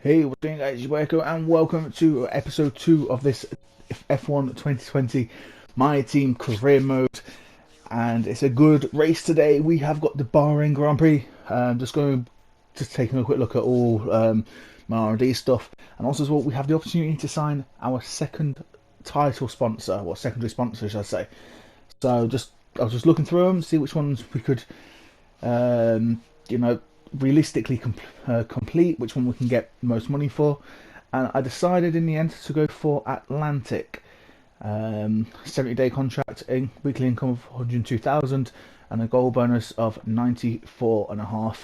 Hey, what's going on, guys? It's your Echo, and welcome to episode 2 of this F1 2020 My Team career mode. And it's a good race today. We have got the Bahrain Grand Prix. Just taking a quick look at all my R&D stuff, and also as well we have the opportunity to sign our second title sponsor, or secondary sponsor, should I say. So I was just looking through them, see which ones we could, realistically complete, which one we can get most money for, and I decided in the end to go for Atlantic. 70-day contract, weekly income of 102,000 and a goal bonus of 94.5.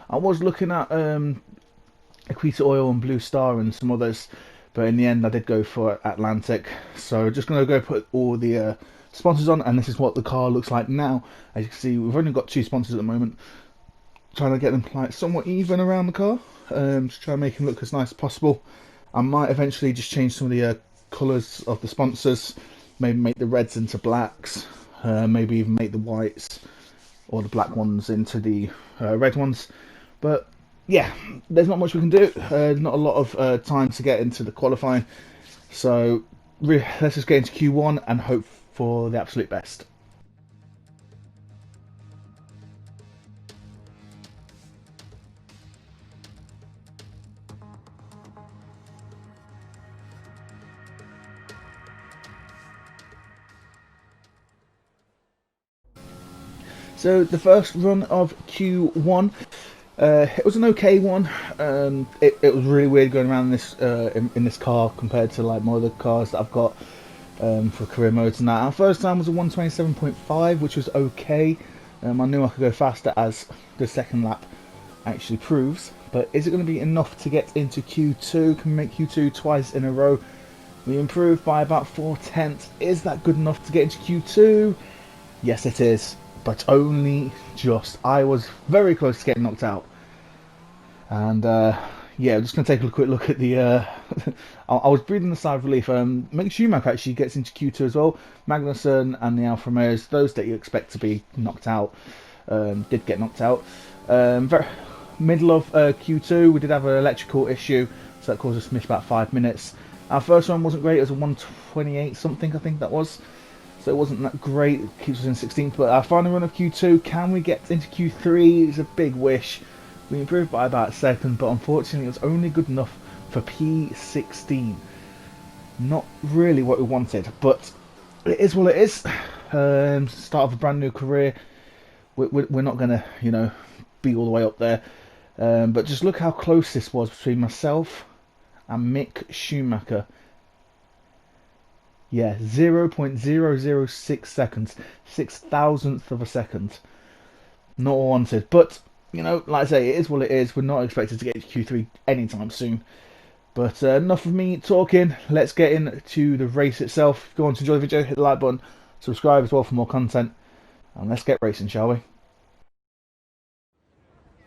I was looking at Equita Oil and Blue Star and some others, but in the end I did go for Atlantic. So just going to go put all the sponsors on, and this is what the car looks like now. As you can see, we've only got 2 sponsors at the moment, trying to get them like somewhat even around the car, just try and make them look as nice as possible. I might eventually just change some of the colours of the sponsors, maybe make the reds into blacks, maybe even make the whites or the black ones into the red ones. But yeah, there's not much we can do. Not a lot of time to get into the qualifying, so let's just get into Q1 and hope for the absolute best. So the first run of Q1, it was an okay one. It was really weird going around this in this car compared to like my other cars that I've got for career modes and that. Our first time was a 127.5, which was okay. I knew I could go faster, as the second lap actually proves. But is it going to be enough to get into Q2? Can we make Q2 twice in a row? We improved by about 4/10. Is that good enough to get into Q2? Yes, it is. But only just. I was very close to getting knocked out. And yeah, I'm just going to take a quick look at the... I was breathing a sigh of relief. Mick Schumacher actually gets into Q2 as well. Magnussen and the Alfa Romeos, those that you expect to be knocked out, did get knocked out. Middle of Q2, we did have an electrical issue, so that caused us to miss about 5 minutes. Our first one wasn't great. It was a 128 something, I think that was. So it wasn't that great, it keeps us in 16th, but our final run of Q2, can we get into Q3? It's a big wish. We improved by about a second, but unfortunately it was only good enough for P16. Not really what we wanted, but it is what it is. Start of a brand new career. We're not going to, be all the way up there. But just look how close this was between myself and Mick Schumacher. Yeah, 0.006 seconds, 6,000th of a second. Not wanted, but like I say, it is what it is. We're not expected to get to Q3 anytime soon. But enough of me talking. Let's get into the race itself. If you want to enjoy the video, hit the like button, subscribe as well for more content, and let's get racing, shall we?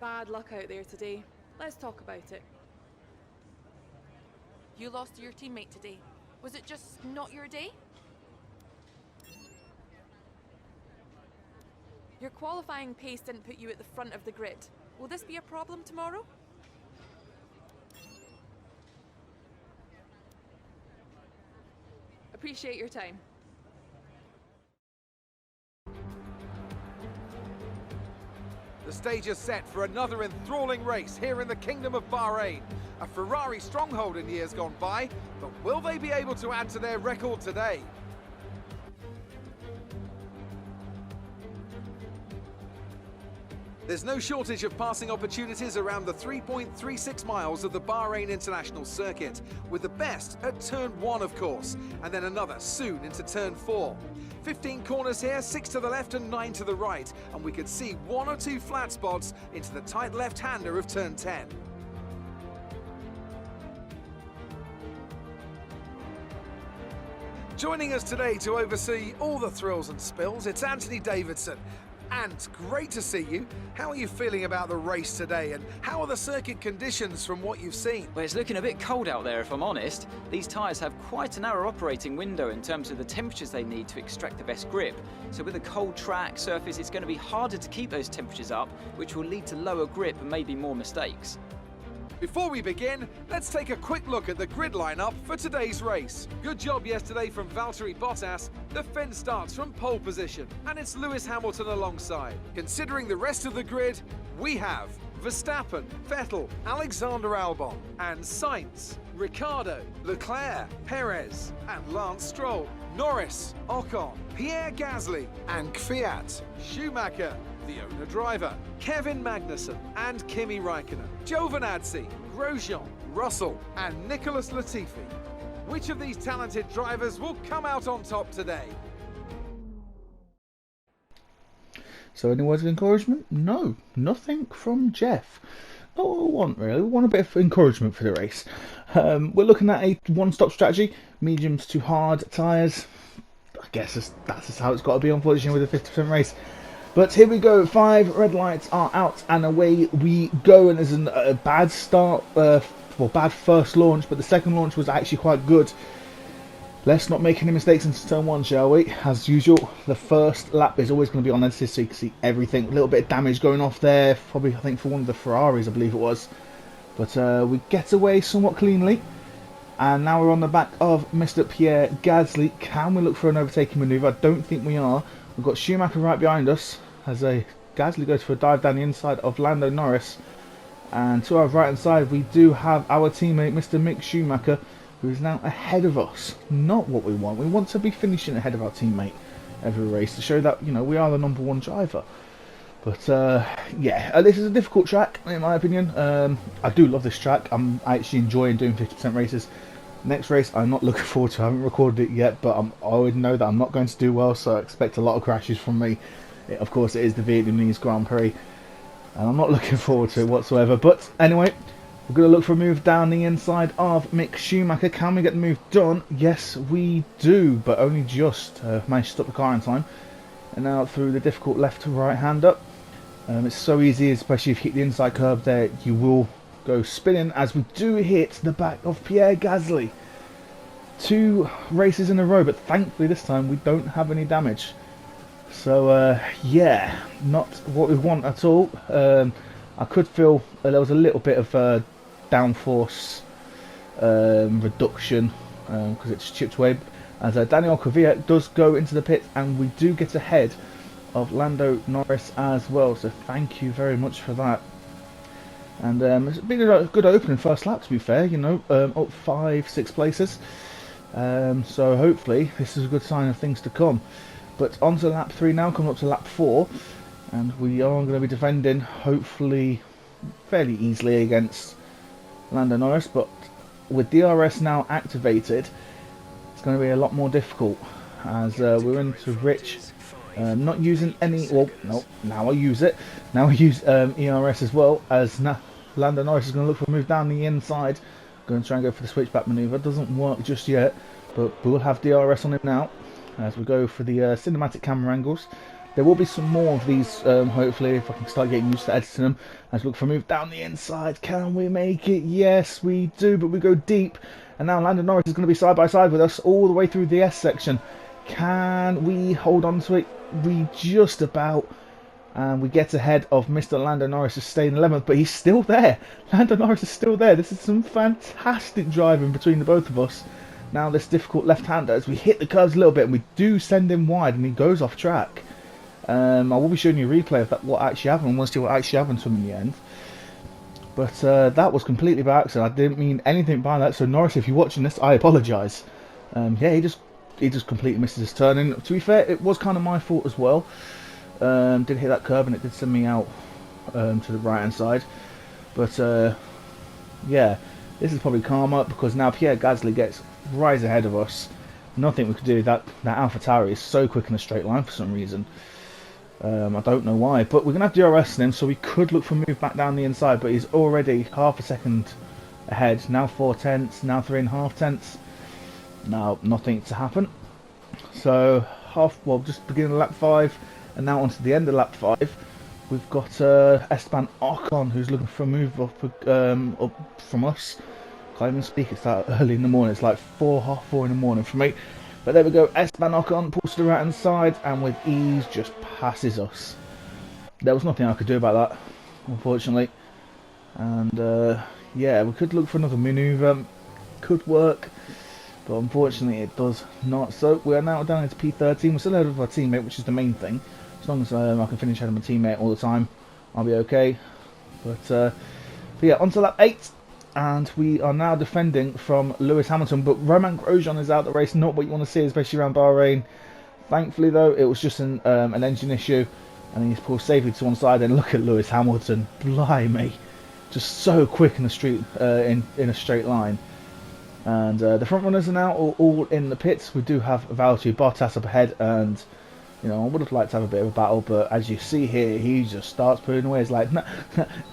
Bad luck out there today. Let's talk about it. You lost to your teammate today. Was it just not your day? Your qualifying pace didn't put you at the front of the grid. Will this be a problem tomorrow? Appreciate your time. The stage is set for another enthralling race here in the Kingdom of Bahrain. A Ferrari stronghold in years gone by, but will they be able to add to their record today? There's no shortage of passing opportunities around the 3.36 miles of the Bahrain International Circuit, with the best at turn 1 of course, and then another soon into turn 4. 15 corners here, 6 to the left and 9 to the right, and we could see 1 or 2 flat spots into the tight left-hander of turn 10. Joining us today to oversee all the thrills and spills, it's Anthony Davidson. And great to see you. How are you feeling about the race today, and how are the circuit conditions from what you've seen? Well, it's looking a bit cold out there, if I'm honest. These tyres have quite a narrow operating window in terms of the temperatures they need to extract the best grip. So with a cold track surface, it's going to be harder to keep those temperatures up, which will lead to lower grip and maybe more mistakes. Before we begin, let's take a quick look at the grid lineup for today's race. Good job yesterday from Valtteri Bottas. The Finn starts from pole position, and it's Lewis Hamilton alongside. Considering the rest of the grid, we have Verstappen, Vettel, Alexander Albon, and Sainz, Ricciardo, Leclerc, Perez, and Lance Stroll, Norris, Ocon, Pierre Gasly, and Kvyat, Schumacher, the owner-driver, Kevin Magnussen and Kimi Raikkonen, Giovinazzi, Grosjean, Russell and Nicholas Latifi. Which of these talented drivers will come out on top today? So any words of encouragement? No, nothing from Jeff. Not what we want really, we want a bit of encouragement for the race. We're looking at a one-stop strategy, mediums to hard tyres. I guess that's just how it's got to be, unfortunately, with a 50% race. But here we go, 5 red lights are out and away we go, and there's a bad start, bad first launch, but the second launch was actually quite good. Let's not make any mistakes into turn 1, shall we? As usual, the first lap is always going to be on edited so you can see everything. A little bit of damage going off there, probably I think for one of the Ferraris I believe it was. But we get away somewhat cleanly. And now we're on the back of Mr. Pierre Gasly. Can we look for an overtaking manoeuvre? I don't think we are. We've got Schumacher right behind us as Gasly goes for a dive down the inside of Lando Norris. And to our right hand side we do have our teammate Mr. Mick Schumacher, who is now ahead of us. Not what we want. We want to be finishing ahead of our teammate every race to show that, you know, we are the number 1 driver. But yeah, this is a difficult track in my opinion. I do love this track. I'm actually enjoying doing 50% races. Next race I'm not looking forward to. I haven't recorded it yet, but I already know that I'm not going to do well, so I expect a lot of crashes from me. Of course it is the Vietnamese Grand Prix, and I'm not looking forward to it whatsoever. But anyway, we're going to look for a move down the inside of Mick Schumacher. Can we get the move done? Yes we do, but only just. Managed to stop the car in time. And now through the difficult left to right hand up. It's so easy, especially if you hit the inside curb there, you will go spinning, as we do hit the back of Pierre Gasly. 2 races in a row, but thankfully this time we don't have any damage. So yeah, not what we want at all. I could feel there was a little bit of downforce reduction because it's chipped away, as Daniel Kvyat does go into the pit, and we do get ahead of Lando Norris as well, so thank you very much for that. And it's been a good opening first lap, to be fair, you know, up 5-6 places, so hopefully this is a good sign of things to come. But on to lap 3 now, coming up to lap 4, and we are going to be defending hopefully fairly easily against Lando Norris, but with DRS now activated it's going to be a lot more difficult, as we're into Rich. Not using any, well, no, now I use it. Now I use ERS as well, as Lando Norris is going to look for a move down the inside. Going to try and go for the switchback manoeuvre. Doesn't work just yet, but we'll have DRS on him now as we go for the cinematic camera angles. There will be some more of these, hopefully, if I can start getting used to editing them. As we look for a move down the inside. Can we make it? Yes, we do, but we go deep. And now Lando Norris is going to be side by side with us all the way through the S section. Can we hold on to it? We just about, and we get ahead of Mr. Lando Norris, to stay in 11th, but he's still there. Lando Norris is still there. This is some fantastic driving between the both of us. Now this difficult left-hander, as we hit the curves a little bit, and we do send him wide, and he goes off track. I will be showing you a replay of that, what actually happened. We'll see what actually happened to him in the end. But that was completely by accident. I didn't mean anything by that. So Norris, if you're watching this, I apologise. Yeah, he just completely misses his turn. And to be fair, it was kind of my fault as well. Did hit that curb and it did send me out to the right hand side. But yeah, this is probably karma, because now Pierre Gasly gets right ahead of us. Nothing we could do. That AlphaTauri is so quick in a straight line for some reason. I don't know why, but we're going to have DRS in him, so we could look for a move back down the inside, but he's already half a second ahead. Now 4 tenths, now 3.5 tenths. Now nothing to happen. So just beginning of lap 5, and now onto the end of lap 5, we've got Esteban Ocon, who's looking for a move up from us. Can't even speak, it's that early in the morning. It's like 4:30 in the morning for me. But there we go, Esteban Ocon pulls to the right hand side and with ease just passes us. There was nothing I could do about that, unfortunately. And yeah, we could look for another manoeuvre. Could work, but unfortunately it does not. So we are now down into P13. We're still ahead of our teammate, which is the main thing. As long as I can finish ahead of my teammate all the time, I'll be okay. But yeah, on to lap 8. And we are now defending from Lewis Hamilton. But Romain Grosjean is out the race. Not what you want to see, especially around Bahrain. Thankfully, though, it was just an engine issue. And he's pulled safely to one side. And look at Lewis Hamilton. Blimey. Just so quick in the street, in a straight line. And the front runners are now all in the pits. We do have Valtteri Bottas up ahead. And, you know, I would have liked to have a bit of a battle. But as you see here, he just starts pulling away. It's like,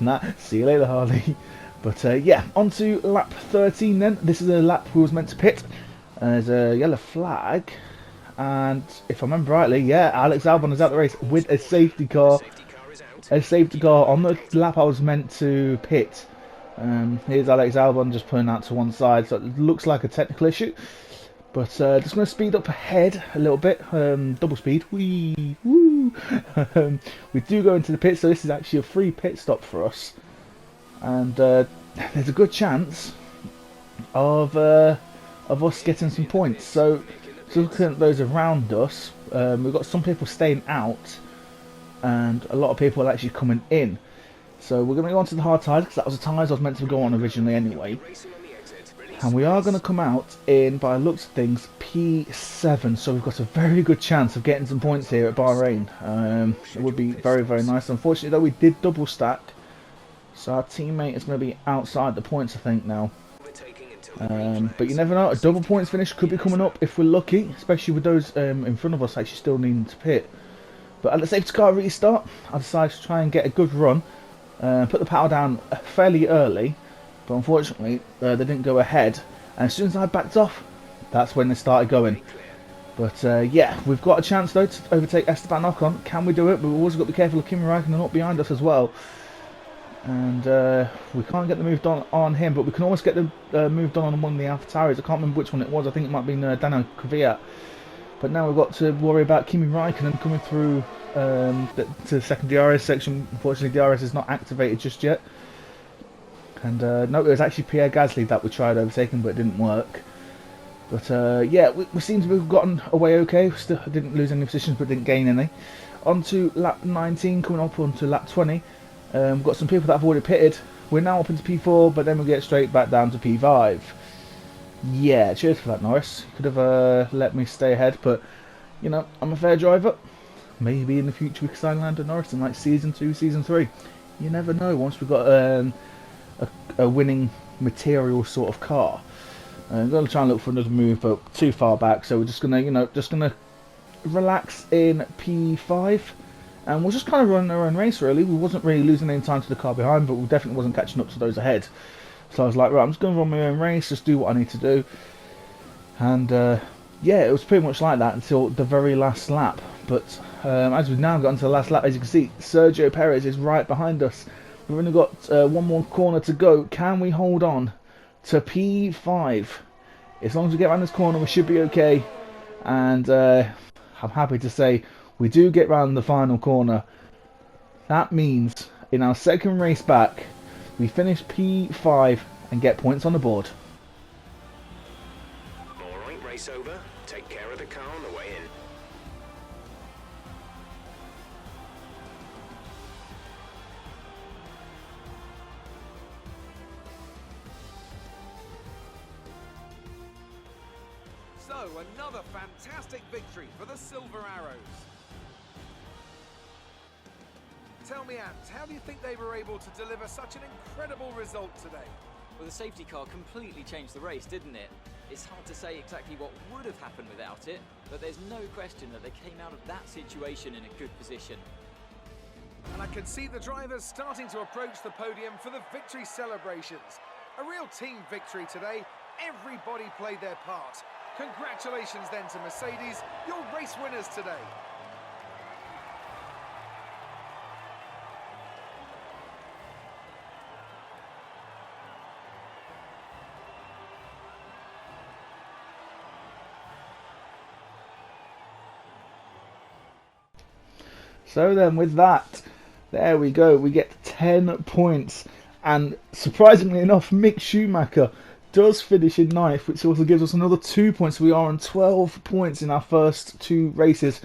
nah, see you later, Harley. But yeah, on to lap 13 then. This is a lap we was meant to pit. There's a yellow flag. And if I remember rightly, yeah, Alex Albon is out the race with a safety car. A safety car on the lap I was meant to pit. Here's Alex Albon just pulling out to one side. So it looks like a technical issue. But just going to speed up ahead a little bit. Double speed. Whee! Woo! We do go into the pit, so this is actually a free pit stop for us. And there's a good chance of us getting some points. So looking at those around us, we've got some people staying out, and a lot of people are actually coming in. So we're going to go on to the hard tyres, because that was the tyres I was meant to go on originally anyway. And we are going to come out in, by the looks of things, P7. So we've got a very good chance of getting some points here at Bahrain. It would be very, very nice. Unfortunately, though, we did double stack. So our teammate is going to be outside the points, I think, now. But you never know. A double points finish could be coming up if we're lucky, especially with those in front of us actually still needing to pit. But at the safety car restart, I decided to try and get a good run. Put the power down fairly early, but unfortunately they didn't go ahead. And as soon as I backed off, that's when they started going. But yeah, we've got a chance though to overtake Esteban Ocon. Can we do it? But we've also got to be careful of Kimi Räikkönen up behind us as well. And we can't get the move done on him, but we can almost get the move done on one of the AlphaTauris. I can't remember which one it was. I think it might have been Daniel Kvyat. But now we've got to worry about Kimi Räikkönen coming through to the second DRS section. Unfortunately, DRS is not activated just yet. And no, it was actually Pierre Gasly that we tried overtaking, but it didn't work. But yeah, we seem to have gotten away okay. We still didn't lose any positions, but didn't gain any. On to lap 19, coming up onto lap 20. We've got some people that have already pitted. We're now up into P4, but then we'll get straight back down to P5. Yeah, cheers for that, Norris. Could have let me stay ahead, but, you know, I'm a fair driver. Maybe in the future we can sign Lando Norris in, like, Season 2, Season 3. You never know once we've got a winning material sort of car. I'm going to try and look for another move, but too far back, so we're just going to, you know, relax in P5. And we're just kind of running our own race, really. We wasn't really losing any time to the car behind, but we definitely wasn't catching up to those ahead. So I was like, right, I'm just going to run my own race, just do what I need to do. And yeah, it was pretty much like that until the very last lap. But as we've now gotten to the last lap, as you can see, Sergio Perez is right behind us. We've only got one more corner to go. Can we hold on to P5? As long as we get around this corner, we should be okay. And I'm happy to say we do get round the final corner. That means in our second race back, we finish P5 and get points on the board. Alright, race over. Take care of the car on the way in. So, another fantastic victory for the Silver Arrows. Tell me, Ant, how do you think they were able to deliver such an incredible result today? Well, the safety car completely changed the race, didn't it? It's hard to say exactly what would have happened without it, but there's no question that they came out of that situation in a good position. And I can see the drivers starting to approach the podium for the victory celebrations. A real team victory today. Everybody played their part. Congratulations then to Mercedes, your race winners today. So then with that, there we go. We get 10 points And surprisingly enough, Mick Schumacher does finish in ninth, which also gives us another 2 points. We are on 12 points in our first 2 races.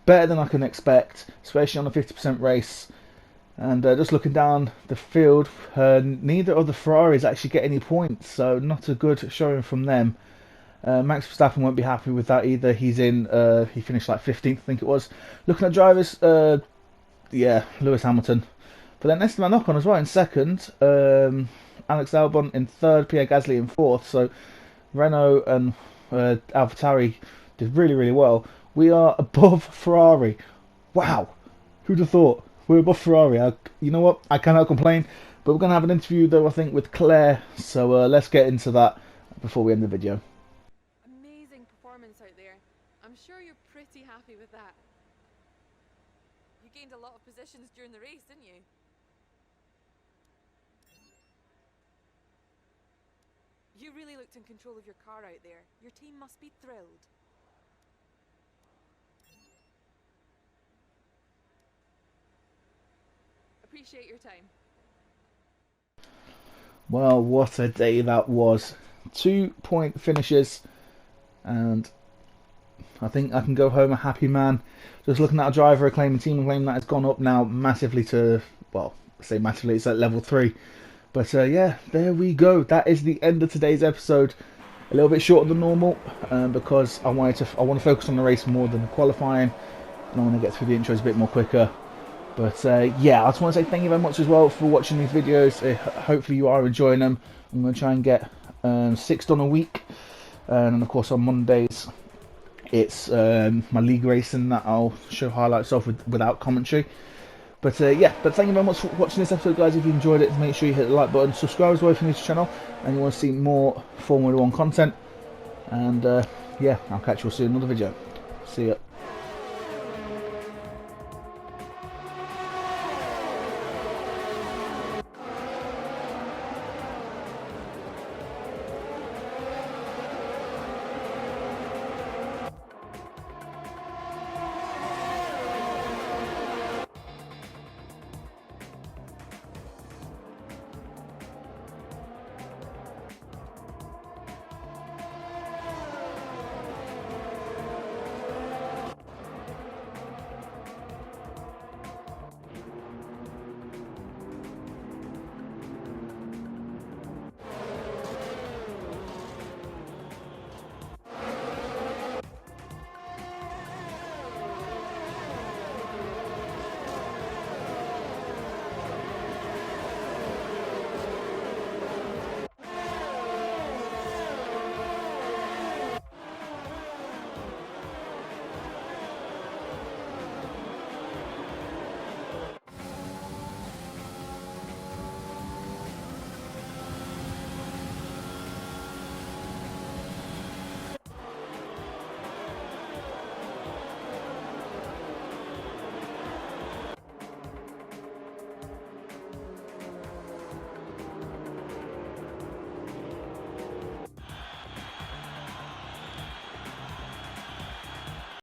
Better than I can expect, especially on a 50% race. And just looking down the field, neither of the Ferraris actually get any points, so not a good showing from them. Max Verstappen won't be happy with that either. He finished like 15th, I think it was. Looking at drivers, yeah, Lewis Hamilton. But then Esteban Ocon as well in second. Alex Albon in third. Pierre Gasly in fourth. So Renault and AlphaTauri did really, really well. We are above Ferrari. Wow, who'd have thought? We're above Ferrari. You know what? I cannot complain. But we're going to have an interview though, I think, with Claire. So let's get into that before we end the video. Amazing performance out there. I'm sure you're pretty happy with that. You gained a lot of positions during the race, didn't you? You really looked in control of your car out there. Your team must be thrilled. Appreciate your time. Well, what a day that was. 2-point finishes, and I think I can go home a happy man. Just looking at our driver acclaim and team acclaim, that has gone up now massively to, well, I say massively, it's at level 3. But yeah, there we go. That is the end of today's episode. A little bit shorter than normal because I want to focus on the race more than the qualifying, and I want to get through the intros a bit more quicker. But yeah, I just want to say thank you very much as well for watching these videos. Hopefully you are enjoying them. I'm going to try and get 6 done a week, and of course on Mondays it's my league racing that I'll show highlights of without commentary. But yeah, thank you very much for watching this episode, guys. If you enjoyed it, make sure you hit the like button, subscribe as well if you're new to the channel and you want to see more Formula 1 content. And yeah, I'll catch you all soon in another video. See ya.